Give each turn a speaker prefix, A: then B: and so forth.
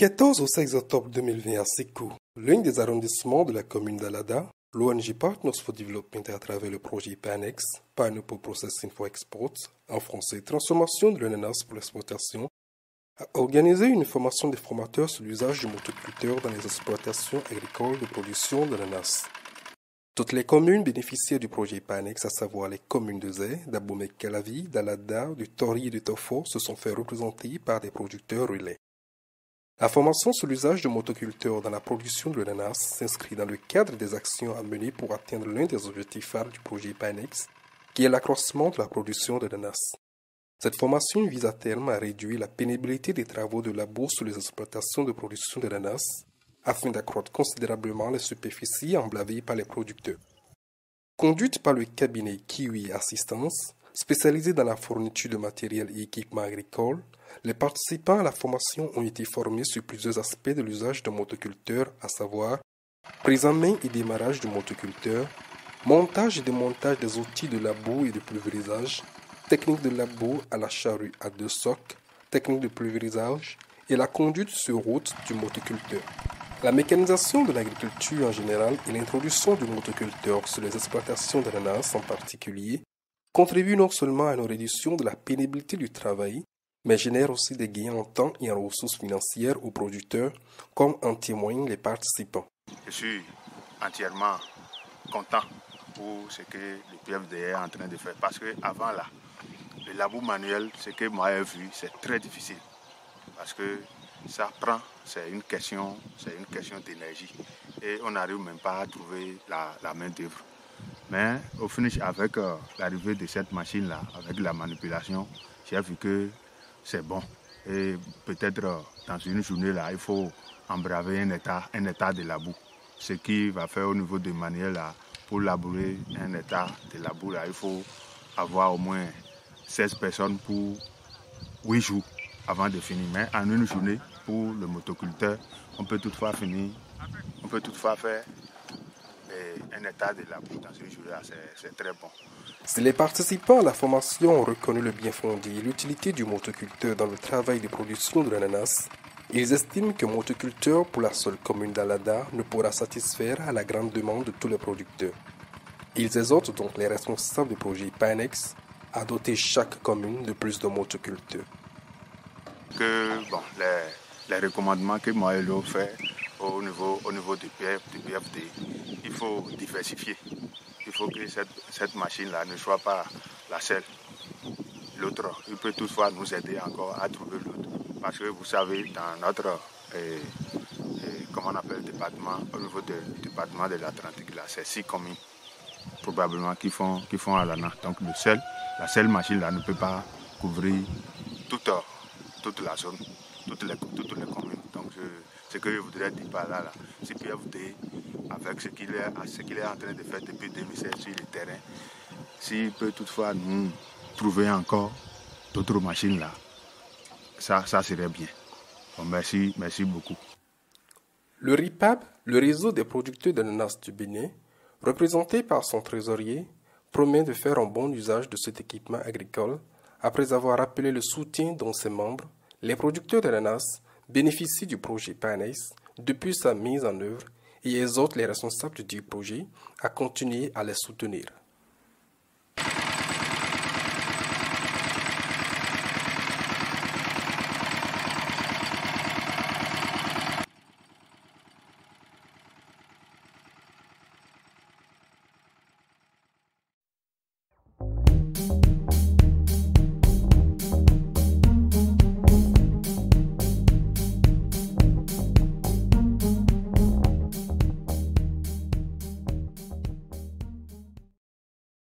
A: 14 au 16 octobre 2020 à Sékou, l'un des arrondissements de la commune d'Alada, l'ONG Partners for Development à travers le projet PANEX, Pineapple Processing for Export, en français Transformation de l'ananas pour l'exportation, a organisé une formation des formateurs sur l'usage du motoculteur dans les exploitations agricoles de production d'ananas. Toutes les communes bénéficiaires du projet PANEX, à savoir les communes de Zé, d'Abomey-Calavi, d'Alada, du Tori et de Tofo, se sont fait représenter par des producteurs relais. La formation sur l'usage du motoculteur dans la production de l'ananas s'inscrit dans le cadre des actions à mener pour atteindre l'un des objectifs phares du projet PANEX, qui est l'accroissement de la production d'ananas. Cette formation vise à terme à réduire la pénibilité des travaux de labour sur les exploitations de production d'ananas, afin d'accroître considérablement les superficies emblavées par les producteurs. Conduite par le cabinet Kiwi Assistance, spécialisé dans la fourniture de matériel et équipements agricoles, les participants à la formation ont été formés sur plusieurs aspects de l'usage d'un motoculteur, à savoir prise en main et démarrage du motoculteur, montage et démontage des outils de labour et de pulvérisage, technique de labour à la charrue à deux socs, technique de pulvérisage et la conduite sur route du motoculteur. La mécanisation de l'agriculture en général et l'introduction du motoculteur sur les exploitations d'ananas en particulier contribuent non seulement à une réduction de la pénibilité du travail, mais génèrent aussi des gains en temps et en ressources financières aux producteurs, comme en témoignent les participants.
B: Je suis entièrement content pour ce que le PFD est en train de faire, parce qu'avant là, le labour manuel, ce que moi j'ai vu, c'est très difficile, parce que ça prend, c'est une question d'énergie, et on n'arrive même pas à trouver la main d'œuvre. Mais au finish, avec l'arrivée de cette machine-là, avec la manipulation, j'ai vu que c'est bon. Et peut-être dans une journée-là, il faut embraver un état de labour. Ce qui va faire au niveau de manuel, là, pour labourer un état de labour, là, il faut avoir au moins 16 personnes pour 8 jours avant de finir. Mais en une journée, pour le motoculteur, on peut toutefois finir, on peut toutefois faire un état de labour dans ce jour-là, c'est très bon.
A: Si les participants à la formation ont reconnu le bien fondé et l'utilité du motoculteur dans le travail de production de l'ananas, ils estiment qu'un motoculteur pour la seule commune d'Alada ne pourra satisfaire à la grande demande de tous les producteurs. Ils exhortent donc les responsables du projet PANEX à doter chaque commune de plus de motoculteurs.
B: Les recommandements que moi je fais au niveau du PFD, il faut diversifier. Il faut que cette machine-là ne soit pas la seule. L'autre, il peut toutefois nous aider encore à trouver l'autre. Parce que vous savez, dans notre comment on appelle, département, au niveau du département de l'Atlantique, là, c'est 6 communes probablement qui font Alana. Donc la seule machine-là ne peut pas couvrir toute la zone, toutes les communes. Donc ce que je voudrais dire par là, c'est que PFD, avec ce qu'il est en train de faire depuis 2016 sur le terrain, s'il peut toutefois nous trouver encore d'autres machines là, ça serait bien. Bon, merci beaucoup.
A: Le RIPAB, le réseau des producteurs d'ananas du Bénin, représenté par son trésorier, promet de faire un bon usage de cet équipement agricole après avoir appelé le soutien dont ses membres, les producteurs d'ananas, bénéficient du projet PANEX depuis sa mise en œuvre et exhorte les responsables du projet à continuer à les soutenir.